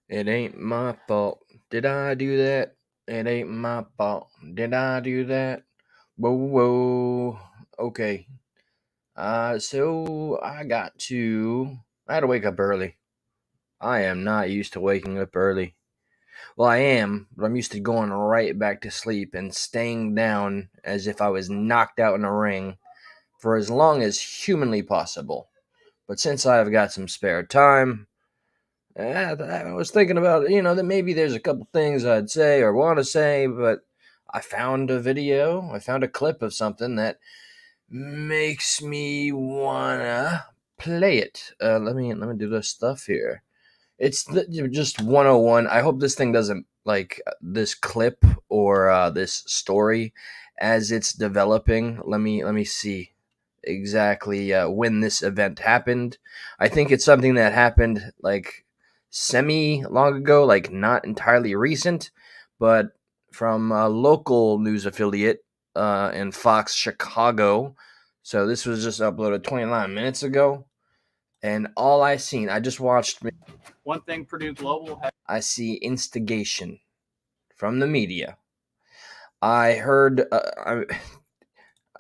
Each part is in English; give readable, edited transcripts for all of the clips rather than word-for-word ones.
It ain't my fault. Did I do that? It ain't my fault. Did I do that? Whoa, whoa. Okay. So I had to wake up early. I am not used to waking up early. Well, I am, but I'm used to going right back to sleep and staying down as if I was knocked out in a ring for as long as humanly possible. But since I've got some spare time, I was thinking about, that maybe there's a couple things I'd say or want to say, but I found a clip of something that makes me wanna play it. Let me do this stuff here. It's just 101. I hope this thing doesn't like this clip or this story as it's developing. Let me see exactly when this event happened. I think it's something that happened like semi long ago, like not entirely recent, but from a local news affiliate in Fox Chicago. So this was just uploaded 29 minutes ago, and all I seen, I just watched. One thing Purdue Global has. I see instigation from the media. I heard.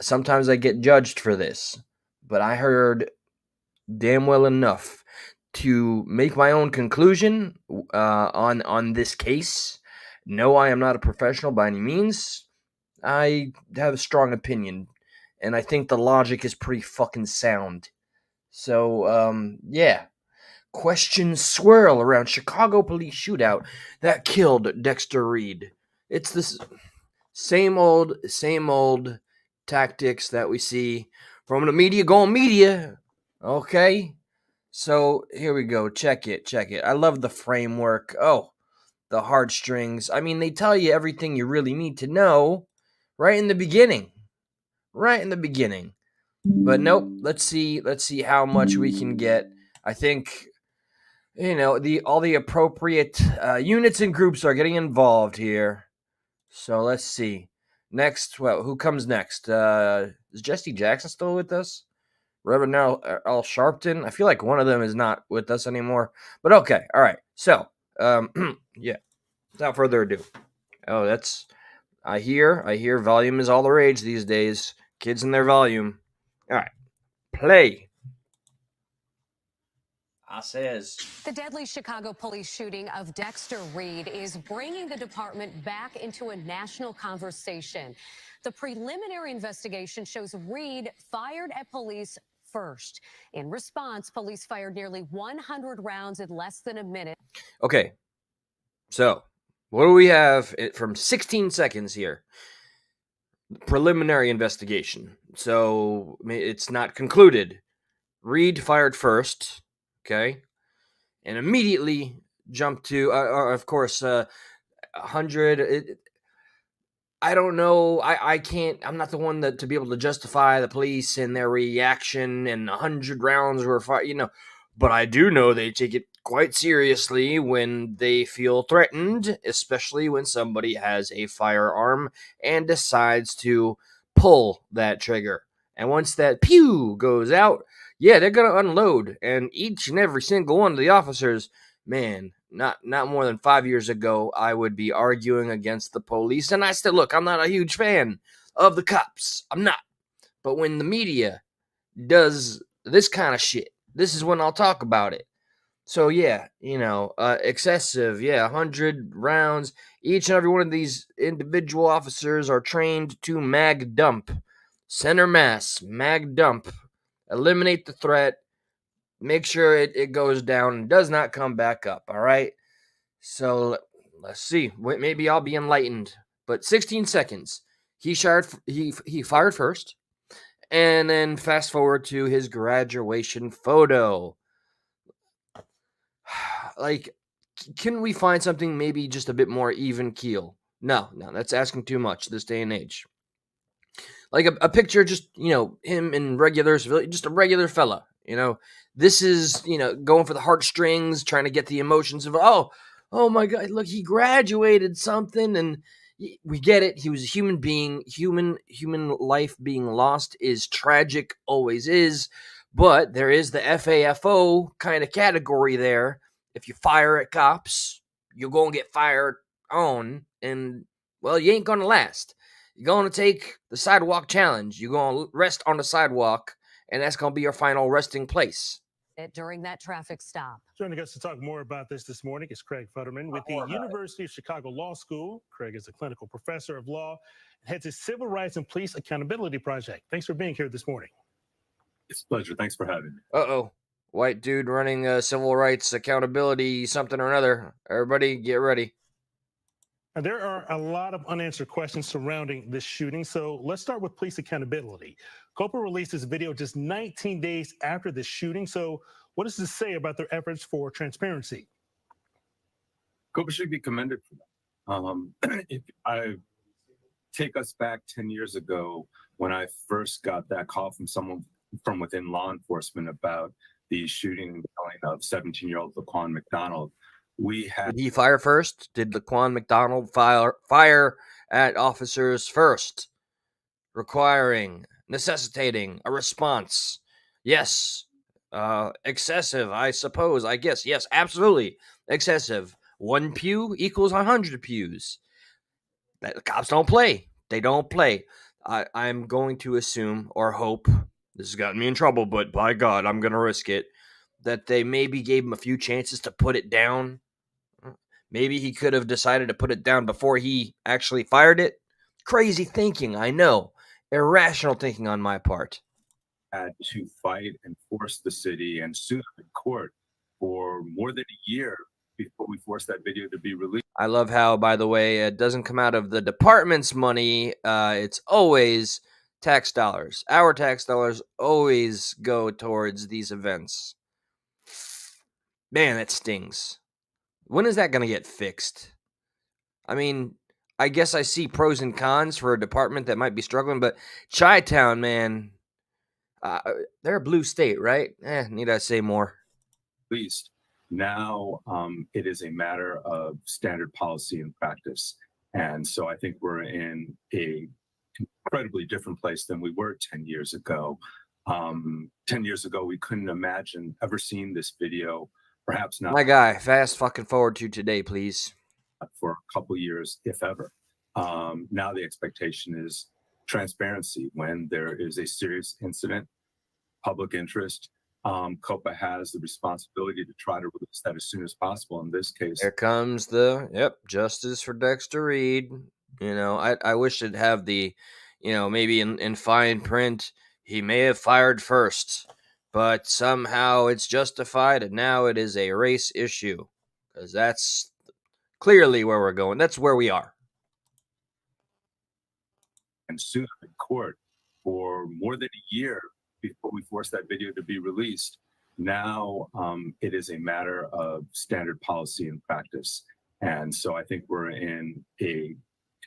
Sometimes I get judged for this, but I heard damn well enough to make my own conclusion on this case. No, I am not a professional by any means. I have a strong opinion, and I think the logic is pretty fucking sound. So, yeah. Questions swirl around Chicago police shootout that killed Dexter Reed. It's this same old tactics that we see from the media going media. Okay? So here we go. Check it. I love the framework. Oh, the heartstrings. I mean, they tell you everything you really need to know right in the beginning. Right in the beginning. But nope, let's see how much we can get. I think the all the appropriate units and groups are getting involved here. So let's see. Next, well, who comes next? Is Jesse Jackson still with us? Reverend Al Sharpton. I feel like one of them is not with us anymore. But okay, all right. So, yeah. Without further ado. Oh, that's I hear volume is all the rage these days. Kids and their volume. All right, play. I says. The deadly Chicago police shooting of Dexter Reed is bringing the department back into a national conversation. The preliminary investigation shows Reed fired at police first. In response, police fired nearly 100 rounds in less than a minute. Okay, so what do we have from 16 seconds here? Preliminary investigation. So it's not concluded. Reed fired first, okay, and immediately jumped to, of course, 100. I don't know. I can't. I'm not the one to be able to justify the police and their reaction. And 100 rounds were fired. But I do know they take it quite seriously when they feel threatened, especially when somebody has a firearm and decides to pull that trigger. And once that pew goes out, yeah, they're gonna unload. And each and every single one of the officers, man, not more than 5 years ago, I would be arguing against the police. And I still look, I'm not a huge fan of the cops. I'm not. But when the media does this kind of shit, this is when I'll talk about it. So yeah, excessive. Yeah, 100 rounds. Each and every one of these individual officers are trained to mag dump, center mass, mag dump, eliminate the threat, make sure it goes down and does not come back up. All right. So let's see. Maybe I'll be enlightened. But 16 seconds. He fired first. And then fast forward to his graduation photo. Like, can we find something maybe just a bit more even keel? No, that's asking too much this day and age. Like a picture, just, him in regular, just a regular fella, This is, going for the heartstrings, trying to get the emotions of, oh my God, look, he graduated something, and we get it. He was a human being. Human life being lost is tragic, always is. But there is the FAFO kind of category there. If you fire at cops, you're going to get fired on, and, well, you ain't going to last. You're going to take the sidewalk challenge. You're going to rest on the sidewalk, and that's going to be your final resting place. During that traffic stop. Joining us to talk more about this morning is Craig Futterman with the University of Chicago Law School. Craig is a clinical professor of law and heads a Civil Rights and Police Accountability Project. Thanks for being here this morning. It's a pleasure. Thanks for having me. Uh-oh. White dude running civil rights accountability something or another. Everybody get ready. And there are a lot of unanswered questions surrounding this shooting. So let's start with police accountability. COPA released this video just 19 days after the shooting. So what does this say about their efforts for transparency? COPA should be commended for that. If I take us back 10 years ago, when I first got that call from someone from within law enforcement about the shooting and killing of 17-year-old Laquan McDonald, Did he fire first? Did Laquan McDonald fire at officers first, necessitating a response? Yes. Excessive, I suppose. I guess. Yes, absolutely. Excessive. 1 pew equals 100 pews. The cops don't play. They don't play. I'm going to assume or hope, this has gotten me in trouble, but by God, I'm going to risk it, that they maybe gave him a few chances to put it down. Maybe he could have decided to put it down before he actually fired it. Crazy thinking, I know. Irrational thinking on my part. Had to fight and force the city and sue them in court for more than a year before we forced that video to be released. I love how, by the way, it doesn't come out of the department's money. It's always tax dollars. Our tax dollars always go towards these events. Man, that stings. When is that going to get fixed? I mean, I guess I see pros and cons for a department that might be struggling, but Chi-Town, man, they're a blue state, right? Need I say more? Least now it is a matter of standard policy and practice. And so I think we're in a incredibly different place than we were 10 years ago. 10 years ago, we couldn't imagine ever seeing this video, perhaps not. My guy, fast fucking forward to today, please. For a couple years, if ever. Now the expectation is transparency when there is a serious incident, public interest. COPA has the responsibility to try to release that as soon as possible. In this case, there comes the justice for Dexter Reed. You know, I wish it'd have the, maybe in fine print, he may have fired first, but somehow it's justified, and now it is a race issue, because that's clearly where we're going. That's where we are. And sue them in court for more than a year before we forced that video to be released. Now it is a matter of standard policy and practice. And so I think we're in a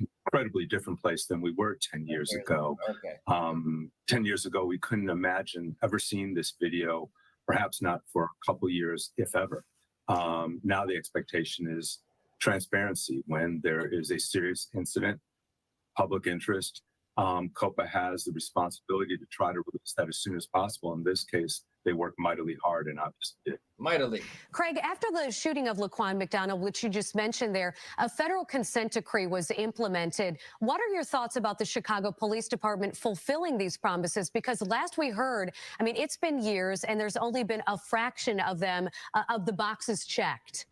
incredibly different place than we were 10 years ago. 10 years ago, we couldn't imagine ever seeing this video, perhaps not for a couple years, if ever. Now the expectation is transparency when there is a serious incident, public interest. COPA has the responsibility to try to release that as soon as possible. In this case, they work mightily hard, and obviously did. Mightily. Craig, after the shooting of Laquan McDonald, which you just mentioned there, a federal consent decree was implemented. What are your thoughts about the Chicago Police Department fulfilling these promises? Because last we heard, I mean, it's been years, and there's only been a fraction of them, of the boxes checked.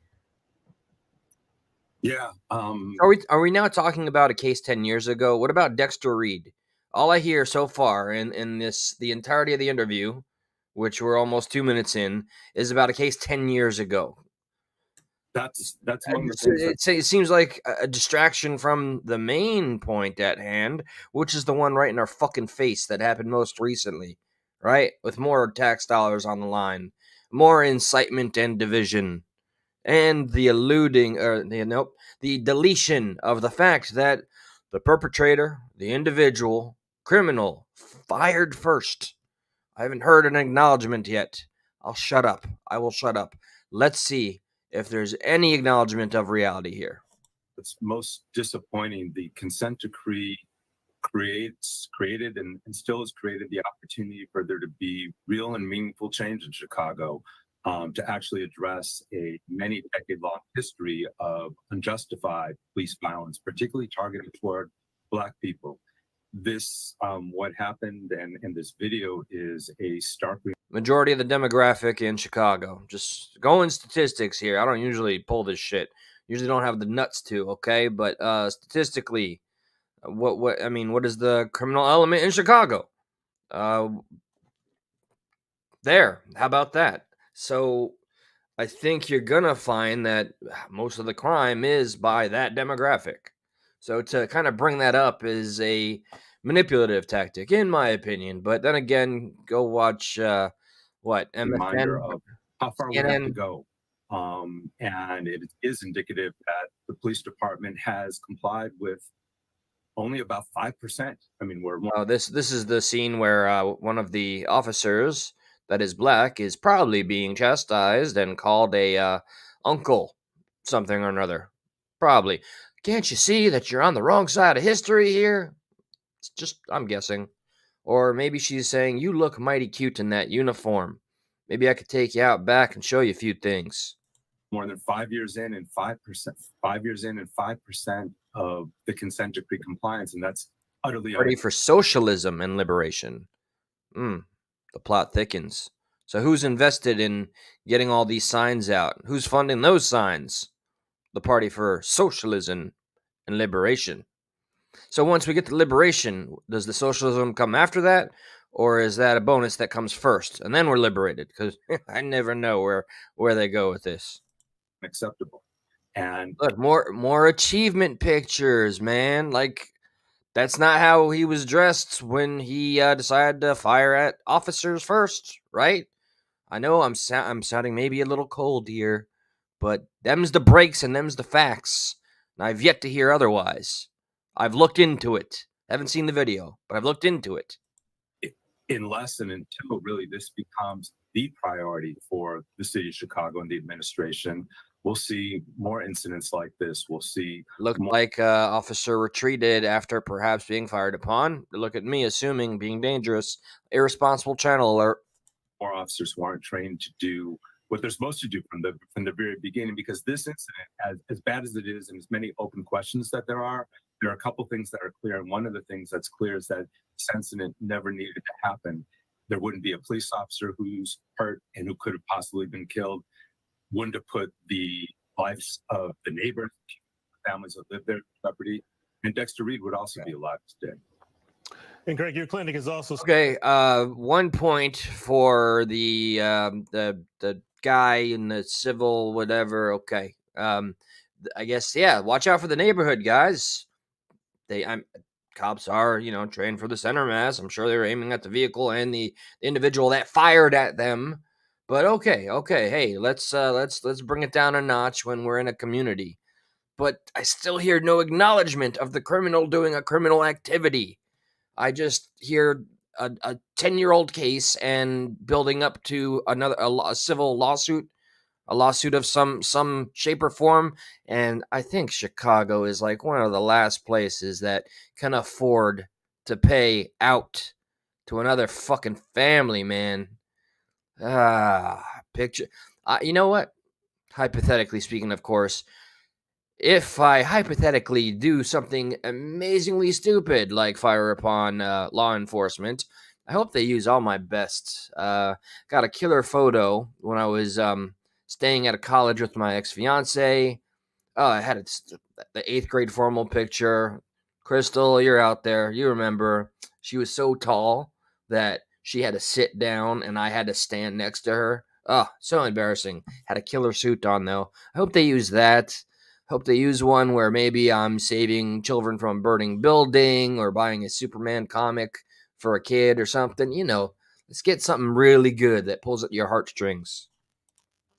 Yeah. Are we now talking about a case 10 years ago? What about Dexter Reed? All I hear so far in the entirety of the interview, which we're almost 2 minutes in, is about a case 10 years ago. That's one of the things it seems like a distraction from the main point at hand, which is the one right in our fucking face that happened most recently, right? With more tax dollars on the line, more incitement and division, and the the deletion of the fact that the perpetrator, the individual criminal, fired first. I haven't heard an acknowledgement yet. I'll shut up. I will shut up. Let's see if there's any acknowledgement of reality here. It's most disappointing. The consent decree created and still has created the opportunity for there to be real and meaningful change in Chicago. to actually address a many decade-long history of unjustified police violence, particularly targeted toward Black people. This, what happened in this video is a starkly Majority of the demographic in Chicago. Just going statistics here. I don't usually pull this shit. Usually don't have the nuts to, okay? But statistically, what I mean, what is the criminal element in Chicago? There. How about that? So I think you're gonna find that most of the crime is by that demographic. So to kind of bring that up is a manipulative tactic, in my opinion. But then again, go watch what reminder MSN, of how far we have to CNN. go. And it is indicative that the police department has complied with only about 5%. I mean, we're This is the scene where one of the officers that is black is probably being chastised and called a uncle something or another. Probably. Can't you see that you're on the wrong side of history here? It's just I'm guessing. Or maybe she's saying, "You look mighty cute in that uniform. Maybe I could take you out back and show you a few things." more than 5 years in, and 5%, 5 years in, and 5% of the consent decree compliance, and that's utterly Party for socialism and liberation. The plot thickens. So who's invested in getting all these signs out? Who's funding those signs? The Party for Socialism and Liberation. So once we get to liberation, does the socialism come after that? Or is that a bonus that comes first? And then we're liberated? Because I never know where they go with this. unacceptable. And Look, more achievement pictures, man. Like that's not how he was dressed when he decided to fire at officers first, right? I know I'm sounding maybe a little cold here, but them's the breaks and them's the facts. And I've yet to hear otherwise. I've looked into it. Haven't seen the video, but I've looked into it. unless and until really this becomes the priority for the city of Chicago and the administration, we'll see more incidents like this. We'll see Looked more like officer retreated after perhaps being fired upon. Look at me assuming being dangerous. Irresponsible channel alert. officers who aren't trained to do what they're supposed to do from the very beginning. Because this incident, as bad as it is, and as many open questions that there are a couple things that are clear. And one of the things that's clear is that this incident never needed to happen. There wouldn't be a police officer who's hurt and who could have possibly been killed. Wouldn't have put the lives of the neighbors, families that live there, property, and Dexter Reed would also be alive today. And Greg, your clinic is also Okay, 1 point for the guy in the civil whatever. Okay, I guess yeah. Watch out for the neighborhood, guys. Cops are trained for the center mass. I'm sure they were aiming at the vehicle and the individual that fired at them. But okay, hey, let's bring it down a notch when we're in a community. But I still hear no acknowledgement of the criminal doing a criminal activity. I just hear a 10-year-old case and building up to a civil lawsuit, a lawsuit of some shape or form. And I think Chicago is like one of the last places that can afford to pay out to another fucking family, man. Picture. You know what? Hypothetically speaking, of course, if I hypothetically do something amazingly stupid like fire upon law enforcement, I hope they use all my best. Got a killer photo when I was staying at a college with my ex-fiance. Oh, I had the 8th grade formal picture. Crystal, you're out there. You remember. She was so tall that she had to sit down and I had to stand next to her. Oh, so embarrassing. Had a killer suit on, though. I hope they use that. Hope they use one where maybe I'm saving children from a burning building or buying a Superman comic for a kid or something. Let's get something really good that pulls at your heartstrings.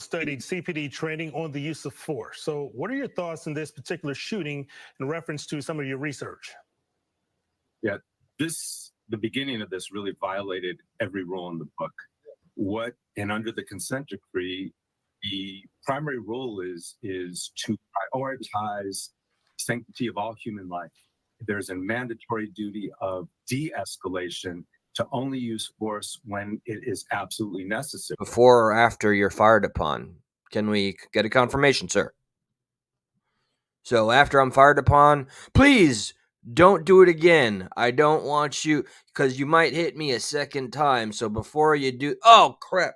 studied CPD training on the use of force. So what are your thoughts on this particular shooting in reference to some of your research? Yeah, the beginning of this really violated every rule in the book. And under the consent decree, the primary rule is to prioritize sanctity of all human life. There's a mandatory duty of de-escalation to only use force when it is absolutely necessary. Before or after you're fired upon? Can we get a confirmation, sir? So after I'm fired upon, please don't do it again. I don't want you, because you might hit me a second time. So before you do, oh crap.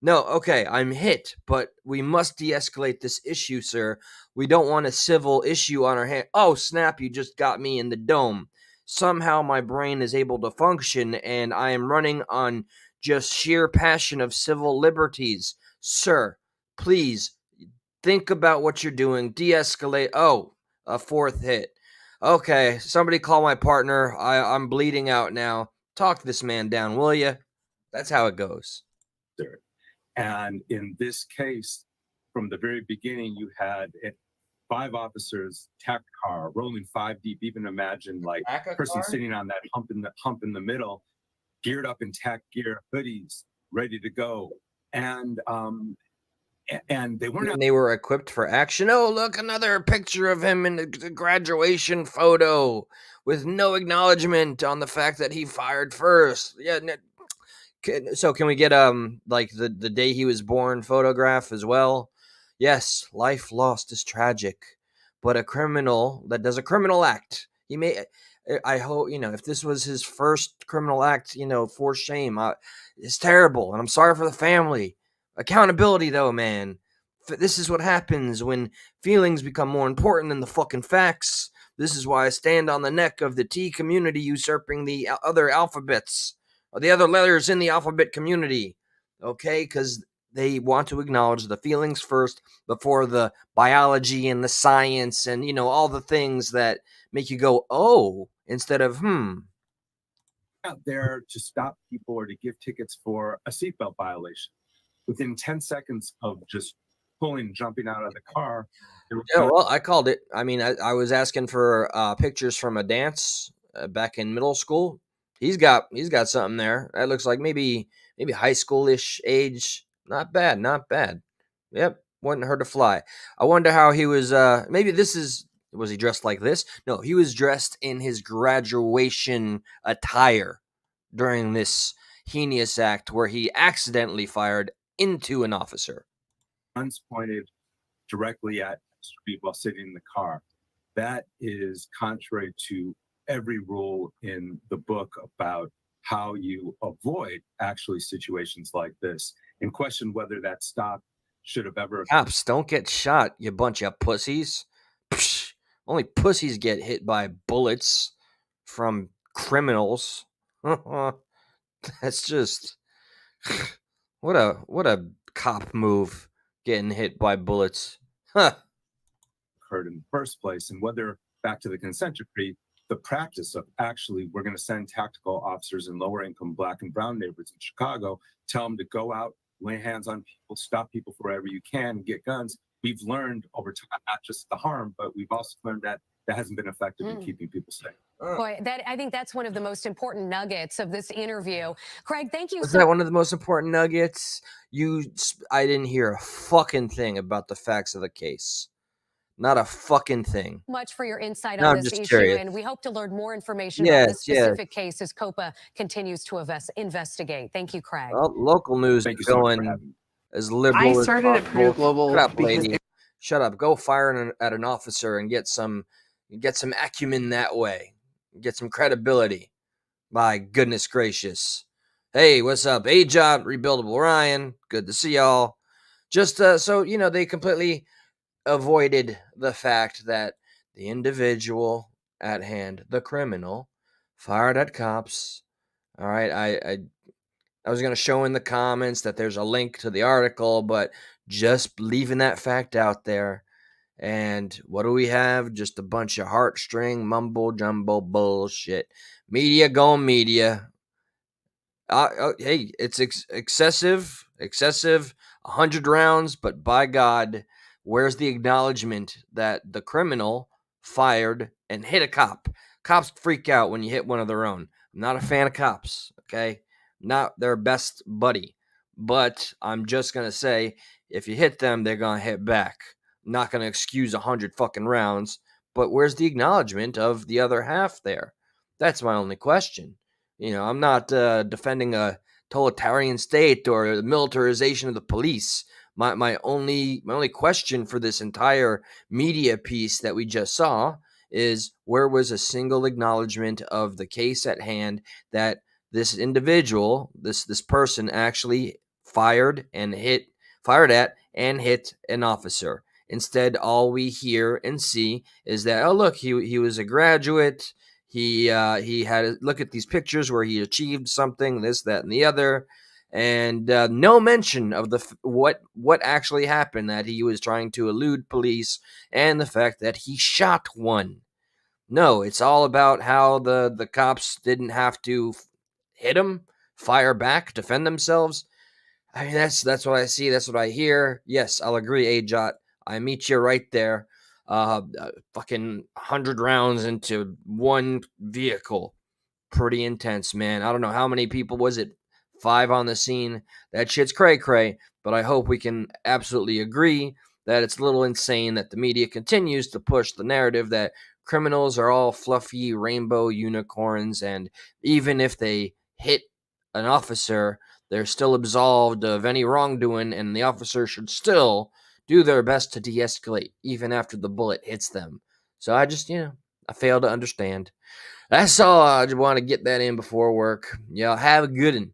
No, okay, I'm hit, but we must de-escalate this issue, sir. We don't want a civil issue on our hand. Oh snap, you just got me in the dome. Somehow my brain is able to function, and I am running on just sheer passion of civil liberties. Sir, please think about what you're doing. De-escalate. Oh, a fourth hit. Okay, somebody call my partner. I'm bleeding out now. Talk this man down, will you? That's how it goes. And in this case, from the very beginning, you had 5 officers, tack car, rolling 5 deep. Even imagine like a person sitting on that hump in the middle, geared up in tack gear, hoodies, ready to go. And they weren't. And they were equipped for action. Oh, look, another picture of him in the graduation photo with no acknowledgement on the fact that he fired first. Yeah. So can we get like the day he was born photograph as well? Yes, life lost is tragic, but a criminal that does a criminal act, he may. I hope, if this was his first criminal act, for shame. It's terrible, and I'm sorry for the family. Accountability, though, man. This is what happens when feelings become more important than the fucking facts. This is why I stand on the neck of the T community usurping the other alphabets, or the other letters in the alphabet community, okay? Because they want to acknowledge the feelings first before the biology and the science and, all the things that make you go, oh, instead of, out there to stop people or to give tickets for a seatbelt violation. Within 10 seconds of just jumping out of the car. Yeah, well, I called it. I mean, I was asking for pictures from a dance back in middle school. He's got something there. That looks like maybe high schoolish age. Not bad, not bad. Yep, wouldn't hurt to fly. I wonder how he was. Maybe was he dressed like this? No, he was dressed in his graduation attire during this heinous act where he accidentally fired into an officer. Guns pointed directly at Street while sitting in the car. That is contrary to every rule in the book about how you avoid actually situations like this, and question whether that stop should have ever. Cops, don't get shot, you bunch of pussies. Psh, only pussies get hit by bullets from criminals. That's just what a cop move, getting hit by bullets. Huh. Occurred in the first place, and whether, back to the consent decree, the practice of actually, we're going to send tactical officers in lower income Black and brown neighborhoods in Chicago, tell them to go out, lay hands on people, stop people wherever you can, get guns. We've learned over time, not just the harm, but we've also learned that hasn't been effective in keeping people safe. Boy, I think that's one of the most important nuggets of this interview. Craig, thank you. Was that one of the most important nuggets? I didn't hear a fucking thing about the facts of the case. Not a fucking thing. Much for your insight No, on I'm this just issue, curious. and we hope to learn more information about this Yes, specific case as COPA continues to investigate. Thank you, Craig. Well, local news Thank is you so much for going having me. as liberal I started as at possible. Purdue Global Shut up, because lady. Shut up. Go fire at an officer and get some acumen that way. Get some credibility. My goodness gracious. Hey, what's up? A-Job, Rebuildable Ryan. Good to see y'all. Just so they completely avoided the fact that the individual at hand, the criminal, fired at cops. All right, I was going to show in the comments that there's a link to the article, but just leaving that fact out there. And what do we have? Just a bunch of heartstring mumbo jumbo bullshit. Media going media. Hey, it's excessive, 100 rounds, but by God, where's the acknowledgement that the criminal fired and hit a cop? Cops freak out when you hit one of their own. I'm not a fan of cops, okay? Not their best buddy. But I'm just going to say, if you hit them, they're going to hit back. I'm not going to excuse 100 fucking rounds, but where's the acknowledgement of the other half there? That's my only question. I'm not defending a totalitarian state or the militarization of the police. My only question for this entire media piece that we just saw is, where was a single acknowledgement of the case at hand that this individual, this person actually fired at and hit an officer? Instead, all we hear and see is that, oh, look, he was a graduate. He had a look at these pictures where he achieved something, this, that, and the other, and no mention of what actually happened, that he was trying to elude police, and the fact that he shot one. No, it's all about how the cops didn't have to hit him, fire back, defend themselves. I mean, that's what I see. That's what I hear. Yes, I'll agree, Ajot. I meet you right there. Fucking 100 rounds into one vehicle. Pretty intense, man. I don't know how many people was it. 5 on the scene. That shit's cray cray. But I hope we can absolutely agree that it's a little insane that the media continues to push the narrative that criminals are all fluffy rainbow unicorns, and even if they hit an officer, they're still absolved of any wrongdoing, and the officer should still do their best to de-escalate even after the bullet hits them. So I just, I fail to understand. That's all. I just want to get that in before work. Y'all have a good one.